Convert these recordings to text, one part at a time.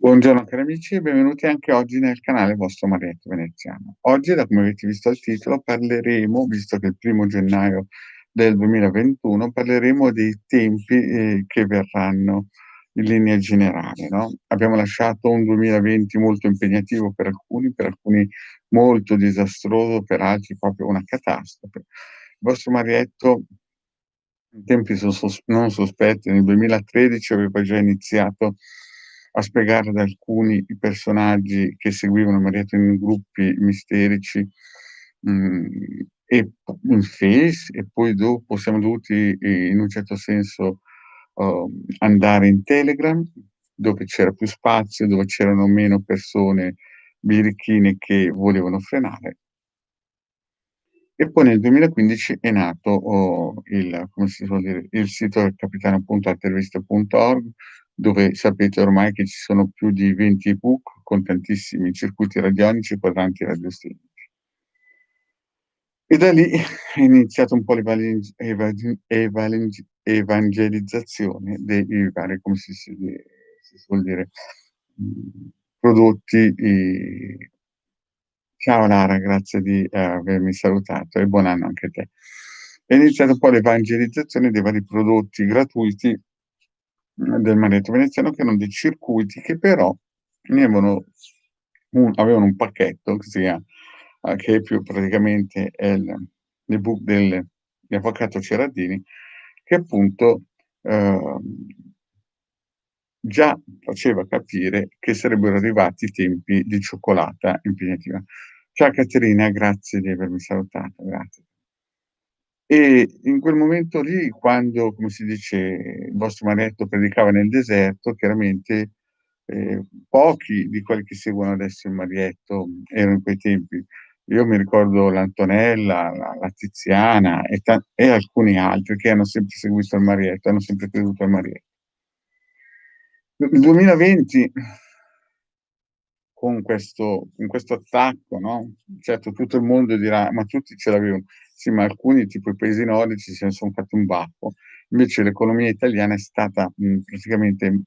Buongiorno cari amici e benvenuti anche oggi nel canale vostro Marietto Veneziano. Oggi, da come avete visto al titolo, parleremo, visto che è il 1° gennaio del 2021, parleremo dei tempi che verranno in linea generale, no? Abbiamo lasciato un 2020 molto impegnativo per alcuni molto disastroso, per altri proprio una catastrofe. Il vostro Marietto in tempi non sospetti, nel 2013 aveva già iniziato a spiegare ad alcuni i personaggi che seguivano Marietto in gruppi misterici, mhmm, e in Face, e poi dopo siamo dovuti, in un certo senso, andare in Telegram, dove c'era più spazio, dove c'erano meno persone birichine che volevano frenare. E poi nel 2015 è nato, il come si suol dire, il sito del capitano.alterviste.org, dove sapete ormai che ci sono più di 20 ebook con tantissimi circuiti radionici e quadranti radiostilici. E da lì è iniziato un po' evangelizzazione dei vari, come si suol dire, prodotti. Ciao Lara, grazie di avermi salutato e buon anno anche a te. È iniziata un po' l'evangelizzazione dei vari prodotti gratuiti, del Manetto Veneziano, che erano dei circuiti che però ne avevano un pacchetto che si che è più praticamente è l'ebook di Avvocato Cerardini, che appunto, uhm già faceva capire che sarebbero arrivati i tempi di cioccolata impegnativa. Ciao Caterina, grazie di avermi salutato, grazie. E in quel momento lì, quando, come si dice, il vostro Maretto predicava nel deserto, chiaramente, pochi di quelli che seguono adesso il Marietto erano in quei tempi. Io mi ricordo l'Antonella, la Tiziana e alcuni altri che hanno sempre seguito il Marietto, hanno sempre creduto al Marietto. Il 2020, con questo attacco, no, certo tutto il mondo dirà: "Ma tutti ce l'avevano". Sì, ma alcuni, tipo i paesi nordici, se ne son fatti un baffo. Invece l'economia italiana è stata, praticamente,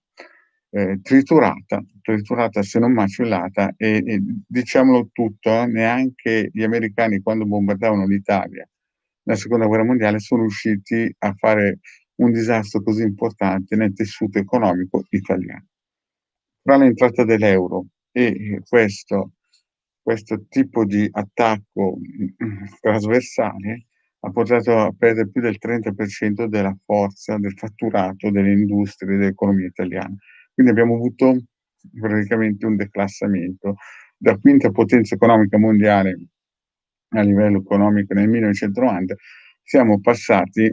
triturata se non macellata, e diciamolo tutto, neanche gli americani, quando bombardavano l'Italia nella seconda guerra mondiale, sono riusciti a fare un disastro così importante nel tessuto economico italiano. Tra l'entrata dell'euro e questo tipo di attacco, trasversale, ha portato a perdere più del 30% della forza del fatturato delle industrie dell'economia italiana. Quindi abbiamo avuto praticamente un declassamento. Da quinta potenza economica mondiale a livello economico nel 1990, siamo passati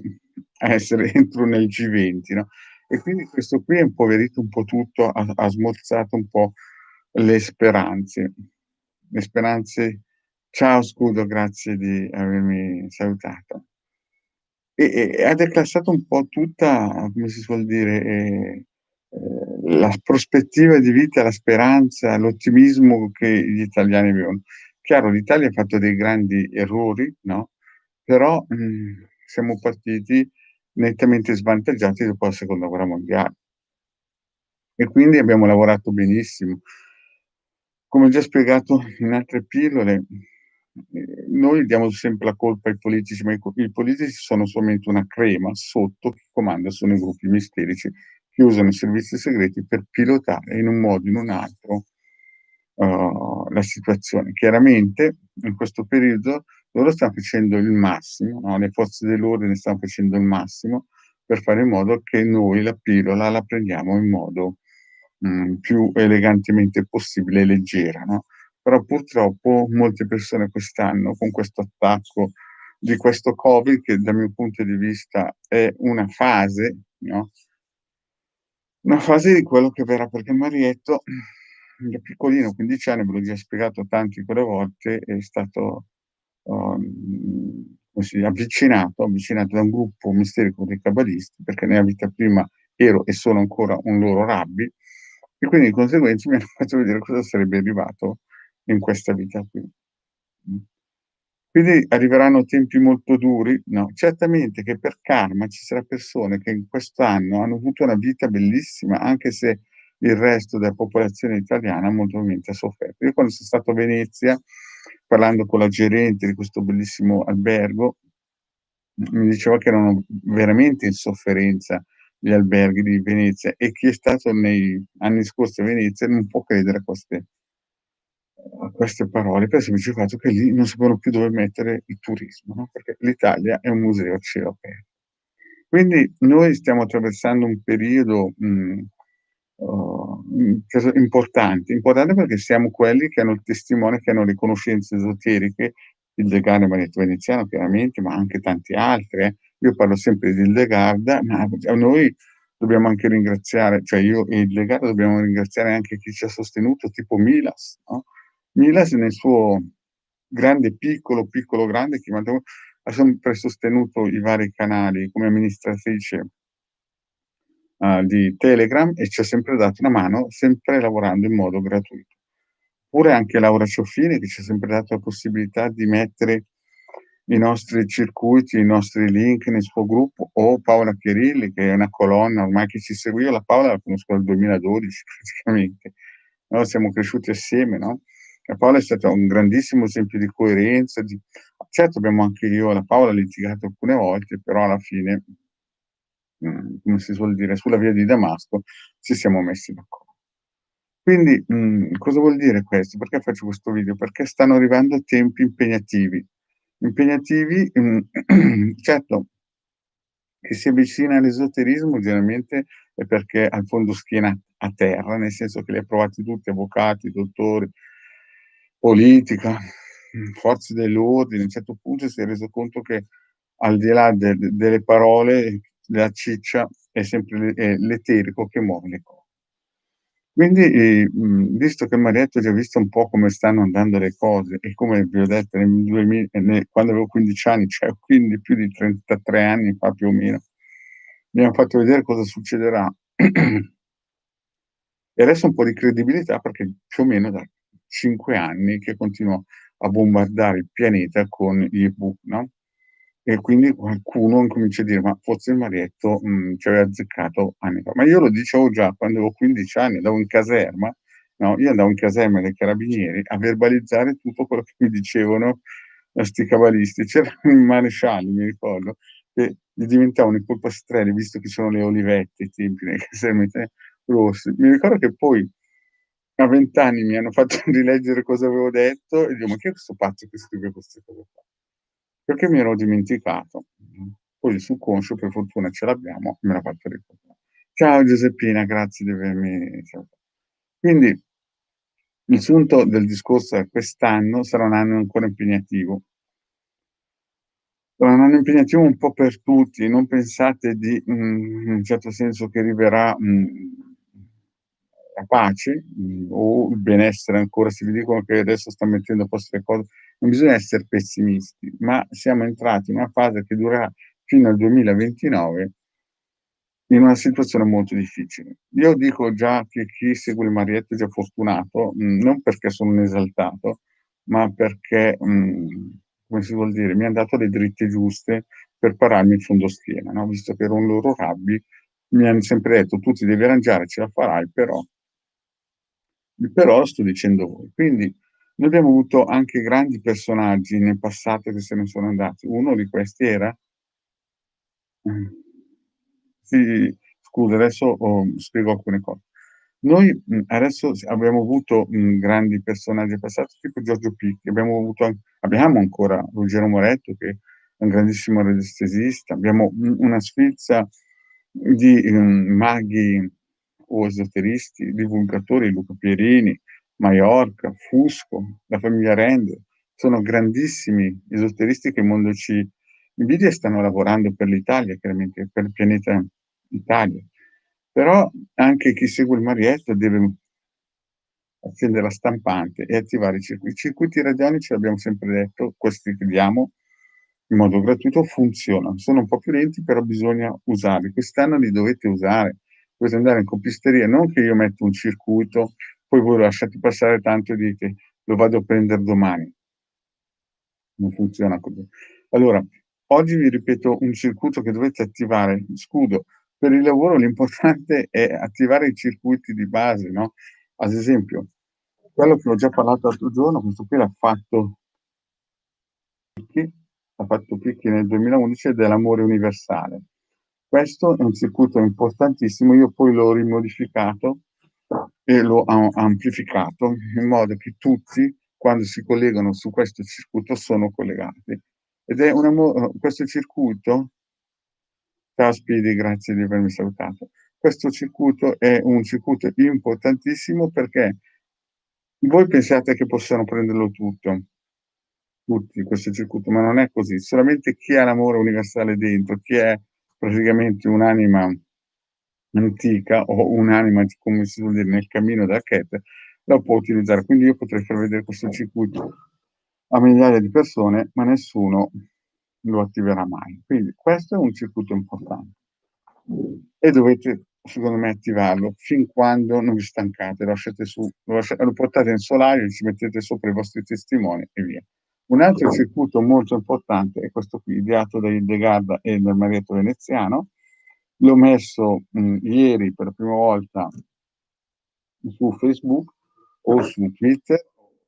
a essere entro nel G20, no, e quindi questo qui ha impoverito un po' tutto, ha smorzato un po' le speranze. Le speranze Ciao Scudo, grazie di avermi salutato. Ha declassato un po' tutta, come si suol dire, la prospettiva di vita, la speranza, l'ottimismo che gli italiani avevano. Chiaro, l'Italia ha fatto dei grandi errori, no, però, siamo partiti nettamente svantaggiati dopo la seconda guerra mondiale e quindi abbiamo lavorato benissimo. Come ho già spiegato in altre pillole, noi diamo sempre la colpa ai politici, ma i politici sono solamente una crema sotto che comanda sono i gruppi misterici che usano i servizi segreti per pilotare in un modo o in un altro, la situazione. Chiaramente in questo periodo loro stan facendo il massimo, no, le forze dell'ordine stan facendo il massimo per fare in modo che noi la pillola la prendiamo in modo, più elegantemente possibile e leggera, no, però purtroppo molte persone quest'anno, con questo attacco di questo Covid, che dal mio punto di vista è una fase, no, una fase di quello che verrà, perché Marietto da piccolino, 15 anni, ve l'ho già spiegato tante quelle volte, è stato, come si dice, avvicinato da un gruppo misterico dei cabalisti, perché nella vita prima ero e sono ancora un loro rabbi, e quindi di conseguenza mi hanno fatto vedere cosa sarebbe arrivato in questa vita qui. Mh. Quindi arriveranno tempi molto duri? No, certamente che per karma ci sarà persone che in quest'anno hanno avuto una vita bellissima, anche se il resto della popolazione italiana molto probabilmente ha sofferto. Io quando son stato a Venezia, parlando con la gerente di questo bellissimo albergo, mi diceva che erano veramente in sofferenza gli alberghi di Venezia, e chi è stato nei anni scorsi a Venezia non può credere a queste parole, per il semplice fatto che lì non sapevano più dove mettere il turismo, no, perché l'Italia è un museo a cielo aperto. Quindi noi stiamo attraversando un periodo, caso importante perché siamo quelli che hanno il testimone, che hanno le conoscenze esoteriche, Hildegard Maletto Veneziano chiaramente, ma anche tanti altri, eh. Io parlo sempre di Hildegard, ma a noi dobbiamo anche ringraziare, cioè io e Hildegard dobbiamo ringraziare anche chi ci ha sostenuto, tipo Milas, no, Milas nel suo grande piccolo, piccolo grande, ha sempre sostenuto i vari canali come amministratrice di Telegram, e ci ha sempre dato una mano, sempre lavorando in modo gratuito. Oppure anche Laura Cioffini, che ci ha sempre dato la possibilità di mettere i nostri circuiti, i nostri link nel suo gruppo, o Paola Chiarilli, che è una colonna ormai che ci segue. Io la Paola la conosco dal 2012 praticamente, no, siamo cresciuti assieme, no, la Paola è stata un grandissimo esempio di coerenza, di certo abbiamo anche io e la Paola litigato alcune volte, però alla fine, come si suol dire, sulla via di Damasco ci siamo messi quindi, cosa vuol dire questo? Perché faccio questo video? Perché stanno arrivando tempi impegnativi. Impegnativi, certo, chi si avvicina all'esoterismo generalmente è perché ha il fondoschiena a terra, nel senso che li ha provati tutti, avvocati, dottori, politica, forze dell'ordine. A un certo punto si è reso conto che al di là delle parole, la ciccia è sempre l'eterico che muove le cose. Quindi, visto che m'ha detto, già visto un po' come stanno andando le cose, e come vi ho detto quando avevo 15 anni, cioè quindi più di 33 anni fa più o meno, mi han fatto vedere cosa succederà. E adesso un po' di credibilità, perché più o meno da 5 anni che continuo a bombardare il pianeta con gli ebook, no, e quindi qualcuno incomincia a dire: "Ma forse il Marietto, ci aveva azzeccato anni fa". Ma io lo dicevo già quando avevo 15 anni, andavo in caserma, no, io andavo in caserma dei carabinieri a verbalizzare tutto quello che mi dicevano, 'sti cabalisti. C'era un maresciallo, mi ricordo, che gli diventavano i polpastrelli, visto che c'erano le olivette ai tempi nelle caserme rosse. Mi ricordo che poi a 20 anni mi hanno fatto rileggere cosa avevo detto, e dico: "Ma chi è questo pazzo che scrive queste cose qua?" Perché mi ero dimenticato. Poi il subconscio per fortuna ce l'abbiamo, me l'ha fatto ricordare. Ciao Giuseppina, grazie di avermi salutato. Quindi il sunto del discorso è: quest'anno sarà un anno ancora impegnativo. Sarà un anno impegnativo un po' per tutti, non pensate di in un certo senso che arriverà, la pace, o il benessere ancora. Se vi dicono che adesso sta mettendo a posto le cose, non bisogna esser pessimisti, ma siamo entrati in una fase che durerà fino al 2029, in una situazione molto difficile. Io dico già che chi segue il Marietto è già fortunato, non perché sono un esaltato, ma perché, come si vuol dire, mi han dato le dritte giuste per pararmi in fondoschiena, no, visto che ero un loro rabbi, mi han sempre detto: "Tu ti devi arrangiare, ce la farai, però". Il però lo sto dicendo voi. Quindi noi abbiamo avuto anche grandi personaggi nel passato che se ne sono andati. Uno di questi era, mh, sì, scusa, adesso spiego alcune cose. Noi, adesso abbiamo avuto, grandi personaggi passati tipo Giorgio Picchi, abbiamo ancora Ruggero Moretto, che è un grandissimo radiestesista, abbiamo una sfilza di, maghi o esoteristi, divulgatori, Luca Pierini, Maiorca, Fusco, la famiglia Render, sono grandissimi esoteristi che il mondo ci invidia, e stanno lavorando per l'Italia, chiaramente, per il pianeta Italia. Però anche chi segue il Marietto deve accendere la stampante e attivare i circuiti. I circuiti radionici, l'abbiamo sempre detto, questi che diamo in modo gratuito funzionano. Sono un po' più lenti, però bisogna usarli. Quest'anno li dovete usare. Dovete andare in copisteria, non che io metto un circuito, poi voi lo lasciate passare tanto e dite: "Lo vado a prender domani". Non funziona così. Allora, oggi vi ripeto un circuito che dovete attivare: scudo, per il lavoro l'importante è attivare i circuiti di base, no, ad esempio, quello che ho già parlato l'altro giorno, questo qui Picchi l'ha fatto Picchi nel 2011 ed è l'amore universale. Questo è un circuito importantissimo, io poi l'ho rimodificato e l'ho amplificato in modo che tutti, quando si collegano su questo circuito, sono collegati. Ed è questo circuito, ciao Speedy, grazie di avermi salutato. Questo circuito è un circuito importantissimo perché voi pensate che possano prenderlo tutto, tutti questo circuito, ma non è così. Solamente chi ha l'amore universale dentro, chi è praticamente un'anima antica o un'anima, come si suol dire, nel cammino della Ket, la può utilizzare. Quindi io potrei far vedere questo circuito a migliaia di persone, ma nessuno lo attiverà mai. Quindi questo è un circuito importante e dovete, secondo me, attivarlo fin quando non vi stancate. Lo portate in solaio, ci mettete sopra i vostri testimoni e via. Un altro circuito molto importante è questo qui, ideato da Hildegarda e dal Marietto Veneziano. L'ho messo ieri per la prima volta su Facebook o su Twitter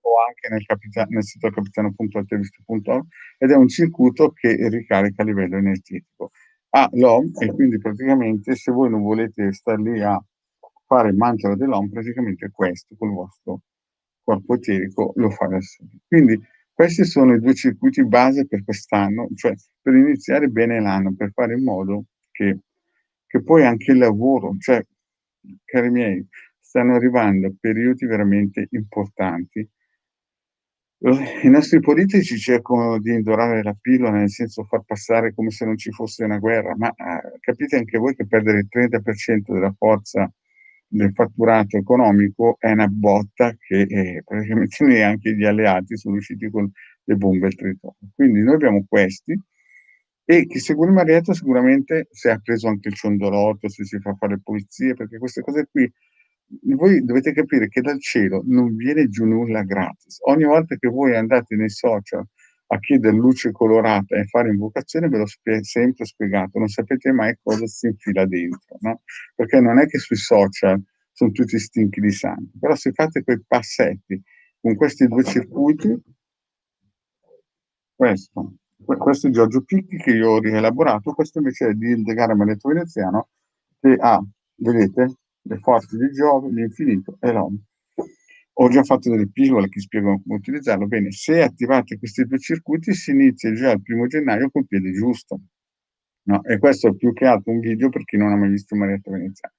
o anche nel sito capitano.altevista.org, ed è un circuito che ricarica a livello energetico. Ha l'OM e quindi praticamente, se voi non volete star lì a fare il mantra dell'OM, praticamente questo col vostro corpo eterico lo fa da solo. Quindi questi sono i 2 circuiti base per quest'anno, cioè per iniziare bene l'anno, per fare in modo che poi anche il lavoro, cioè, cari miei, stanno arrivando periodi veramente importanti. I nostri politici cercano di indorare la pillola, nel senso far passare come se non ci fosse una guerra, ma capite anche voi che perdere il 30% della forza del fatturato economico è una botta che praticamente neanche gli alleati sono riusciti con le bombe al Tritone. Quindi noi abbiamo questi e chi segue il Marietto sicuramente se ha preso anche il ciondolotto, se si fa fare le pulizie, perché queste cose qui voi dovete capire che dal cielo non viene giù nulla gratis. Ogni volta che voi andate nei social a chiedere luce colorata e fare invocazione, ve l'ho sempre spiegato, non sapete mai cosa si infila dentro, no? Perché non è che sui social sono tutti stinchi di sangue, però se fate quei passetti con questi 2 circuiti, questo è Giorgio Picchi che io ho rielaborato, questo invece è di Hildegard Maletto Veneziano che ha, vedete, le forze di Giove, l'infinito e l'uomo. Ho già fatto delle pillole che spiegano come utilizzarlo. Bene, se attivate questi 2 circuiti si inizia già il 1° gennaio col piede giusto. No? E questo è più che altro un video per chi non ha mai visto Marietta Veneziana.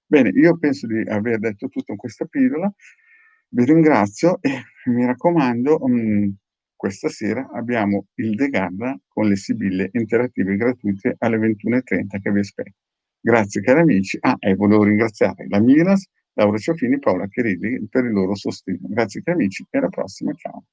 Bene, io penso di aver detto tutto in questa pillola, vi ringrazio e mi raccomando, questa sera abbiamo il Degarda con le sibille interattive gratuite alle 21:30 che vi aspetto. Grazie cari amici. E volevo ringraziare la Milas, Laura Ciofini, Paola Cherilli per il loro sostegno. Grazie cari amici e alla prossima, ciao.